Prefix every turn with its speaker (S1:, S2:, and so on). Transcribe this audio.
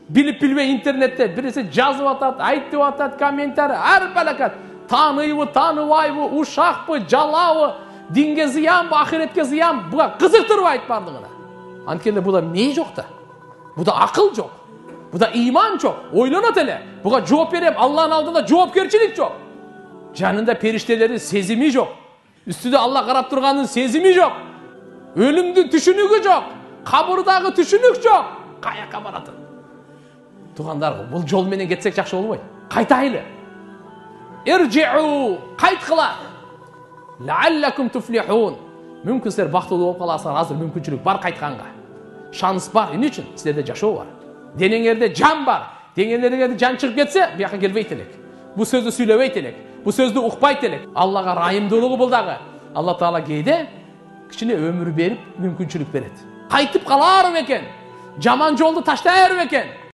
S1: Bilip bilbey internette birisi жазып атат, айтып атат, комментарий, ар балакат. Tanıyыбы, tanыбайбы, ушакпы, жалабы, dinge зыянбы, ахиретке зыян, буга кызыктырбайт бардыгына. Анткенде буда эмне жок да? Буда акыл жок. Буда иман жок. Ойлонот эле. Буга жооп берем, Аллахтын алдында жоопкерчилик жок. Жанында периштелердин сезими жок. Үстүдө Аллах карап турганын сезими жок. Өлүмдүн түшүнүгү жок. Кабырдагы түшүнүк жок. Каяка баратын? Тугандар, бул жол менен кетсек жакшы болбойт. Кайтайлы. Иржиу, кайткыла. Лааллакум туфлихун. Мүмкүн силер бактылуу болуп каласыңар, азыр мүмкүнчүлүк бар кайтканга. Шанс бар, эмне үчүн? Силерде жашоо бар. Денеңерде жан бар. Денеңерде жан чыгып кетсе, бияка келбейт элек. Бу сөздү сүйлөбөйт элек. Бу сөздү укпайт элек. Аллага райымдуулугу бул дагы. Алла Таала кээде кичине өмүр берип, мүмкүнчүлүк берет. Кайтып каларым экен. Жаман жолду таштайарым экен.